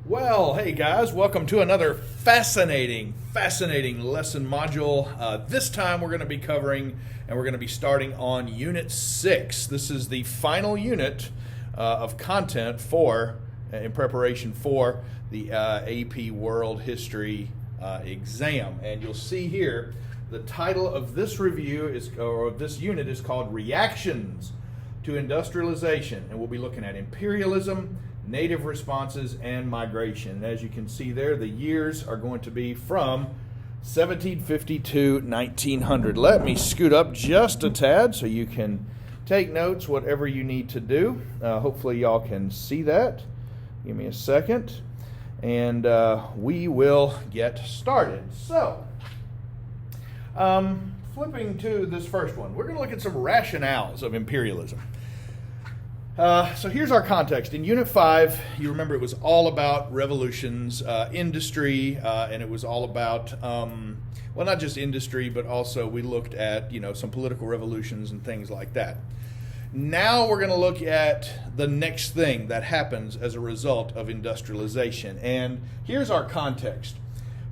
Well, hey guys, welcome to another fascinating lesson module. This time we're going to be covering and we're going to be starting on Unit 6. This is the final unit of content in preparation for the AP World History exam. And you'll see here the title of this this unit is called Reactions to Industrialization. And we'll be looking at imperialism, native responses, and migration. And as you can see there, the years are going to be from 1750 to 1900. Let me scoot up just a tad so you can take notes, whatever you need to do. Hopefully y'all can see that. Give me a second, and we will get started. So, flipping to this first one, we're going to look at some rationales of imperialism. So here's our context. In Unit 5, you remember it was all about revolutions, industry, and it was all about, well, not just industry, but also we looked at, some political revolutions and things like that. Now we're going to look at the next thing that happens as a result of industrialization. And here's our context.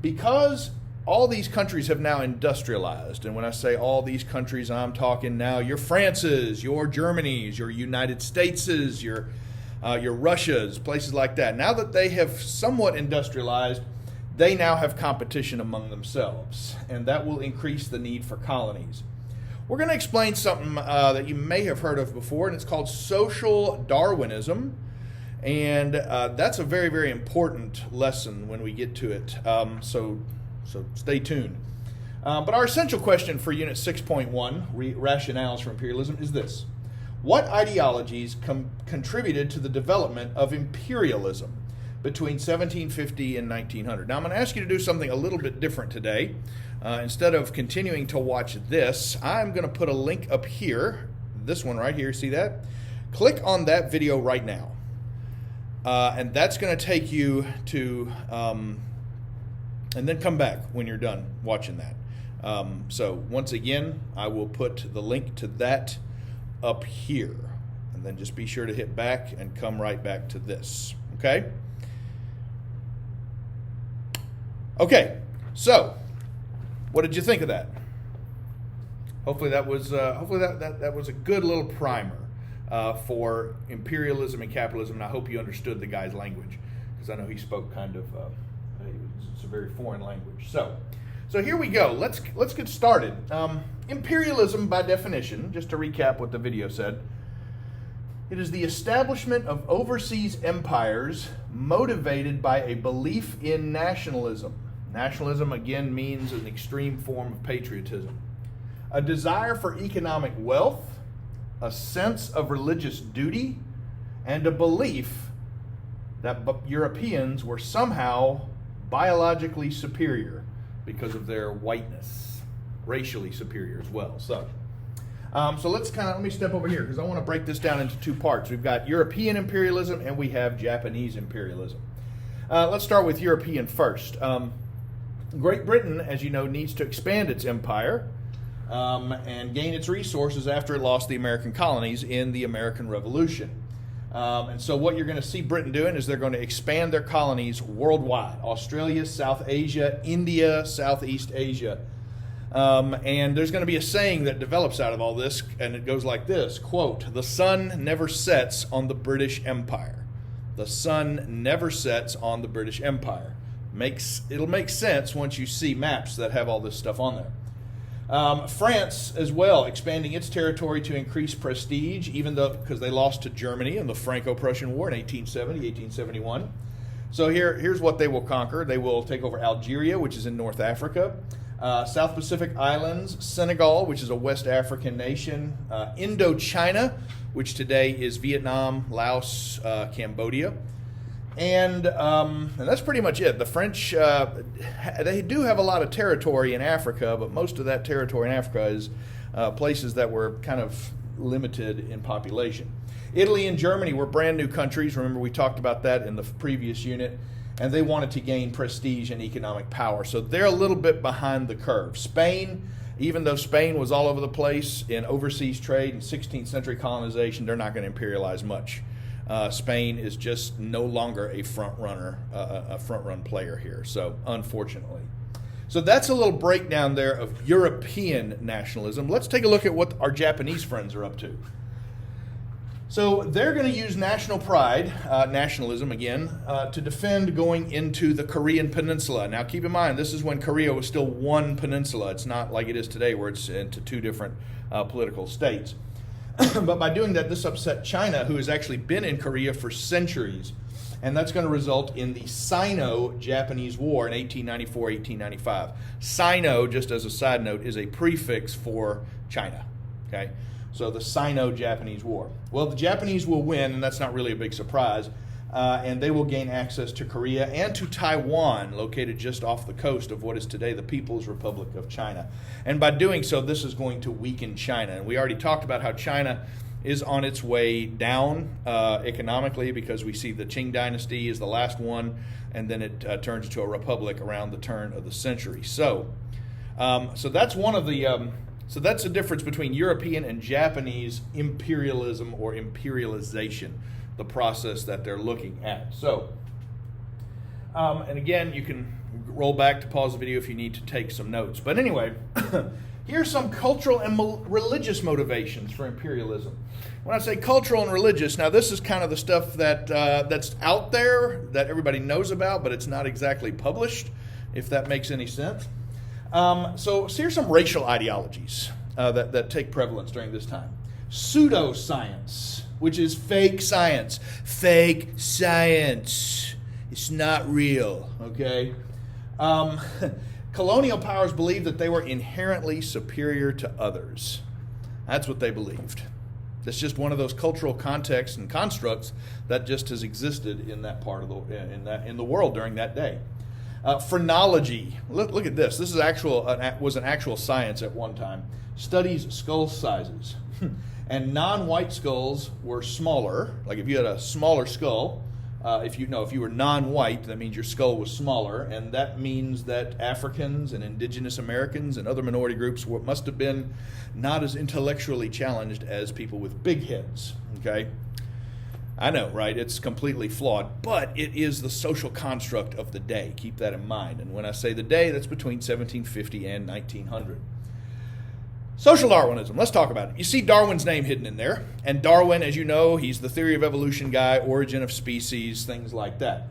Because all these countries have now industrialized, and when I say all these countries, I'm talking now your Frances, your Germanys, your United Stateses, your Russias, places like that. Now that they have somewhat industrialized, they now have competition among themselves, and that will increase the need for colonies. We're going to explain something that you may have heard of before, and it's called social Darwinism, and that's a very, very important lesson when we get to it. So stay tuned. But our essential question for Unit 6.1, Rationales for Imperialism, is this. What ideologies contributed to the development of imperialism between 1750 and 1900? Now I'm going to ask you to do something a little bit different today. Instead of continuing to watch this, I'm going to put a link up here, this one right here, see that? Click on that video right now. And that's going to take you to... and then come back when you're done watching that. So once again, I will put the link to that up here. And then just be sure to hit back and come right back to this. Okay? Okay, so what did you think of that? Hopefully that was that was a good little primer for imperialism and capitalism. And I hope you understood the guy's language, because I know he spoke kind of it's a very foreign language. So here we go. Let's get started. Imperialism, by definition, just to recap what the video said, it is the establishment of overseas empires motivated by a belief in nationalism. Nationalism, again, means an extreme form of patriotism. A desire for economic wealth, a sense of religious duty, and a belief that Europeans were somehow biologically superior because of their whiteness, racially superior as well. So let me step over here, because I want to break this down into two parts. We've got European imperialism and we have Japanese imperialism. Let's start with European first. Great Britain, as you know, needs to expand its empire and gain its resources after it lost the American colonies in the American Revolution. And so what you're going to see Britain doing is they're going to expand their colonies worldwide. Australia, South Asia, India, Southeast Asia. And there's going to be a saying that develops out of all this, and it goes like this, quote, "The sun never sets on the British Empire." The sun never sets on the British Empire. It'll make sense once you see maps that have all this stuff on there. France as well, expanding its territory to increase prestige, because they lost to Germany in the Franco-Prussian War in 1870, 1871. So here's what they will conquer. They will take over Algeria, which is in North Africa, South Pacific Islands, Senegal, which is a West African nation, Indochina, which today is Vietnam, Laos, Cambodia. And that's pretty much it. The French, they do have a lot of territory in Africa, but most of that territory in Africa is places that were kind of limited in population. Italy and Germany were brand new countries. Remember, we talked about that in the previous unit. And they wanted to gain prestige and economic power. So they're a little bit behind the curve. Spain, even though Spain was all over the place in overseas trade and 16th century colonization, they're not going to imperialize much. Spain is just no longer a front run player here. So unfortunately. So that's a little breakdown there of European nationalism. Let's take a look at what our Japanese friends are up to. So they're going to use national pride, nationalism again, to defend going into the Korean peninsula. Now keep in mind, this is when Korea was still one peninsula. It's not like it is today where it's into two different political states. But by doing that, this upset China, who has actually been in Korea for centuries. And that's going to result in the Sino-Japanese War in 1894-1895. Sino, just as a side note, is a prefix for China. Okay, so the Sino-Japanese War. Well, the Japanese will win, and that's not really a big surprise. And they will gain access to Korea and to Taiwan, located just off the coast of what is today the People's Republic of China. And by doing so, this is going to weaken China. And we already talked about how China is on its way down economically, because we see the Qing dynasty is the last one, and then it turns into a republic around the turn of the century. So that's one of the so that's the difference between European and Japanese imperialism or imperialization, the process that they're looking at. So, and again, you can roll back to pause the video if you need to take some notes. But anyway, here's some cultural and religious motivations for imperialism. When I say cultural and religious, now this is kind of the stuff that that's out there that everybody knows about, but it's not exactly published, if that makes any sense. So here's some racial ideologies that take prevalence during this time. Pseudoscience, which is fake science. Fake science. It's not real, okay? Colonial powers believed that they were inherently superior to others. That's what they believed. That's just one of those cultural contexts and constructs that just has existed in that part of in the world during that day. Phrenology. Look at this. This is was an actual science at one time. Studies skull sizes, and non-white skulls were smaller. Like if you had a smaller skull, if you were non-white, that means your skull was smaller, and that means that Africans and indigenous Americans and other minority groups must have been not as intellectually challenged as people with big heads. Okay, I know, right? It's completely flawed, but it is the social construct of the day. Keep that in mind. And when I say the day, that's between 1750 and 1900. Social Darwinism, let's talk about it. You see Darwin's name hidden in there. And Darwin, as you know, he's the theory of evolution guy, origin of species, things like that.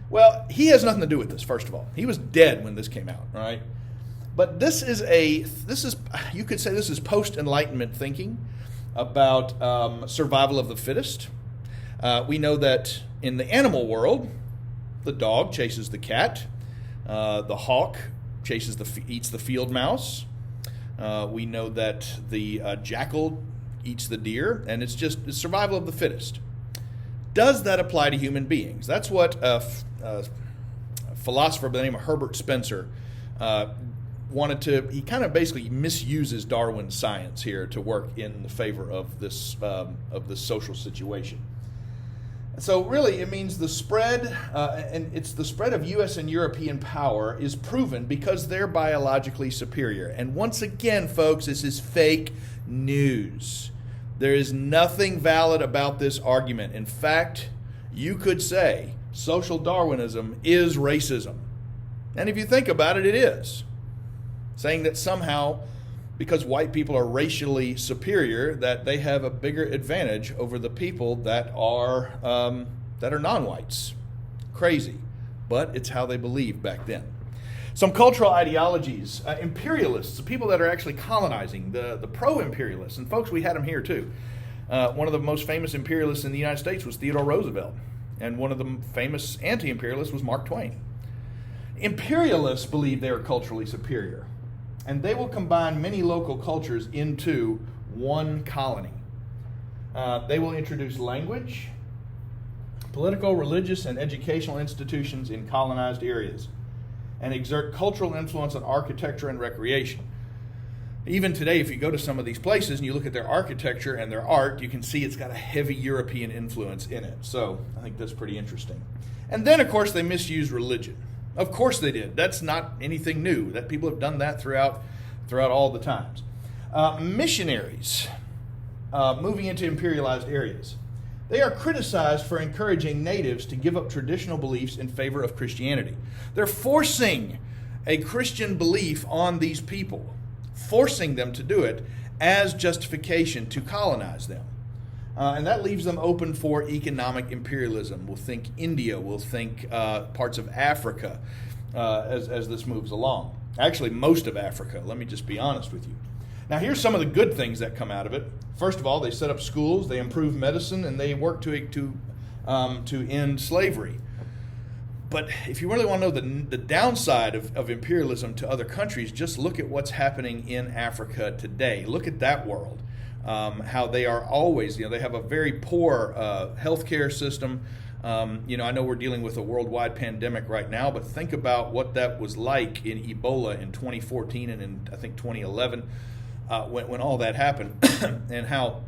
Well, he has nothing to do with this, first of all. He was dead when this came out, right? But this is you could say this is post-Enlightenment thinking about survival of the fittest. We know that in the animal world, the dog chases the cat, the hawk eats the field mouse. We know that the jackal eats the deer, and it's survival of the fittest. Does that apply to human beings? That's what a philosopher by the name of Herbert Spencer wanted to. He kind of basically misuses Darwin's science here to work in the favor of this social situation. So really, it means the spread, and it's the spread of U.S. and European power is proven because they're biologically superior. And once again, folks, this is fake news. There is nothing valid about this argument. In fact, you could say social Darwinism is racism. And if you think about it, it is. Saying that somehow, because white people are racially superior, that they have a bigger advantage over the people that are non-whites. Crazy, but it's how they believed back then. Some cultural ideologies, imperialists, the people that are actually colonizing, the pro-imperialists, and folks, we had them here too. One of the most famous imperialists in the United States was Theodore Roosevelt, and one of the famous anti-imperialists was Mark Twain. Imperialists believe they are culturally superior, and they will combine many local cultures into one colony. They will introduce language, political, religious, and educational institutions in colonized areas, and exert cultural influence on architecture and recreation. Even today, if you go to some of these places and you look at their architecture and their art, you can see it's got a heavy European influence in it. So I think that's pretty interesting. And then, of course, they misused religion. Of course they did. That's not anything new. That people have done that throughout all the times. Missionaries moving into imperialized areas. They are criticized for encouraging natives to give up traditional beliefs in favor of Christianity. They're forcing a Christian belief on these people, forcing them to do it as justification to colonize them. And that leaves them open for economic imperialism. We'll think India, we'll think parts of Africa as this moves along. Actually, most of Africa, let me just be honest with you. Now, here's some of the good things that come out of it. First of all, they set up schools, they improve medicine, and they work to end slavery. But if you really want to know the downside of imperialism to other countries, just look at what's happening in Africa today. Look at that world. How they are always, they have a very poor healthcare system. I know we're dealing with a worldwide pandemic right now, but think about what that was like in Ebola in 2014 and in, I think, 2011. When all that happened, and how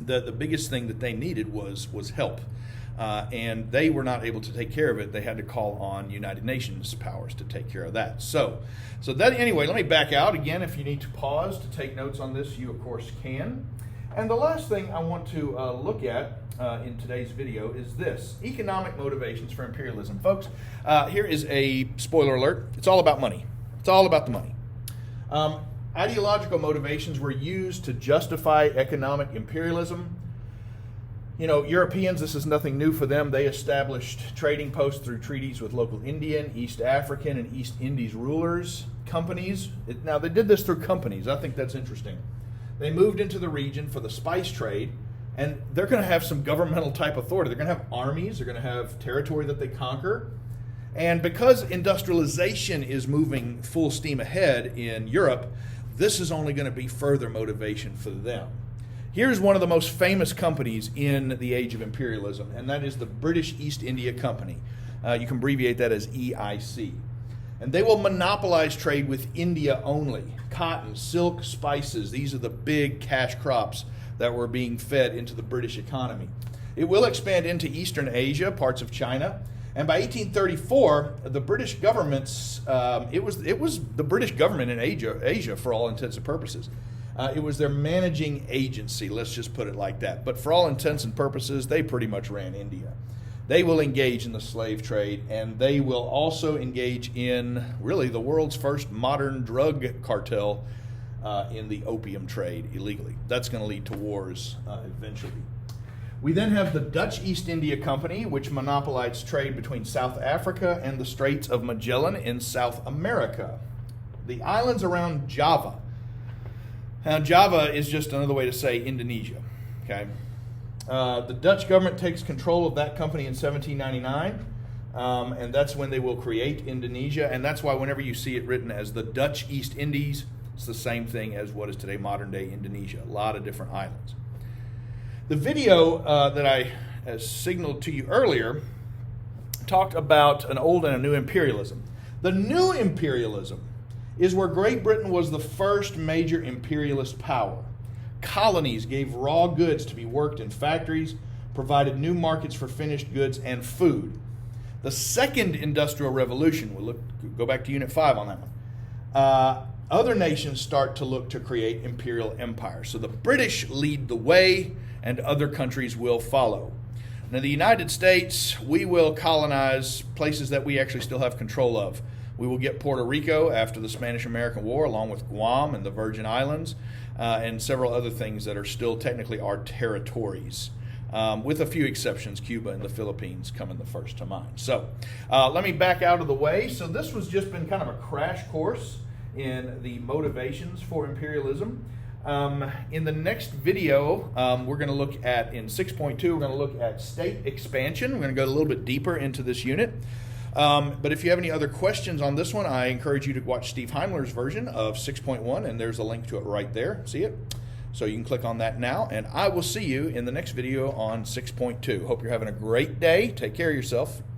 the biggest thing that they needed was help, and they were not able to take care of it. They had to call on United Nations powers to take care of that. So that anyway. Let me back out again. If you need to pause to take notes on this, you of course can. And the last thing I want to look at in today's video is this: economic motivations for imperialism, folks. Here is a spoiler alert. It's all about money. It's all about the money. Ideological motivations were used to justify economic imperialism. Europeans, this is nothing new for them. They established trading posts through treaties with local Indian, East African, and East Indies rulers, companies. Now, they did this through companies. I think that's interesting. They moved into the region for the spice trade, and they're going to have some governmental type authority. They're going to have armies. They're going to have territory that they conquer. And because industrialization is moving full steam ahead in Europe, this is only going to be further motivation for them. Here's one of the most famous companies in the age of imperialism, and that is the British East India Company. You can abbreviate that as EIC. And they will monopolize trade with India only. Cotton, silk, spices, these are the big cash crops that were being fed into the British economy. It will expand into Eastern Asia, parts of China. And by 1834, the British government's, it was the British government in Asia for all intents and purposes. It was their managing agency, let's just put it like that. But for all intents and purposes, they pretty much ran India. They will engage in the slave trade, and they will also engage in really the world's first modern drug cartel in the opium trade illegally. That's going to lead to wars eventually. We then have the Dutch East India Company, which monopolized trade between South Africa and the Straits of Magellan in South America. The islands around Java. Now, Java is just another way to say Indonesia. Okay, the Dutch government takes control of that company in 1799, and that's when they will create Indonesia. And that's why whenever you see it written as the Dutch East Indies, it's the same thing as what is today modern-day Indonesia. A lot of different islands. The video that I signaled to you earlier talked about an old and a new imperialism. The new imperialism is where Great Britain was the first major imperialist power. Colonies gave raw goods to be worked in factories, provided new markets for finished goods and food. The second industrial revolution, we'll go back to Unit 5 on that one. Other nations start to look to create imperial empires. So the British lead the way, and other countries will follow. Now, the United States, we will colonize places that we actually still have control of. We will get Puerto Rico after the Spanish-American War, along with Guam and the Virgin Islands, and several other things that are still technically our territories. With a few exceptions, Cuba and the Philippines coming the first to mind. So let me back out of the way. So this was just been kind of a crash course in the motivations for imperialism. In the next video, we're going to look at, in 6.2, we're going to look at state expansion. We're going to go a little bit deeper into this unit. But if you have any other questions on this one, I encourage you to watch Steve Heimler's version of 6.1, and there's a link to it right there. See it? So you can click on that now, and I will see you in the next video on 6.2. Hope you're having a great day. Take care of yourself.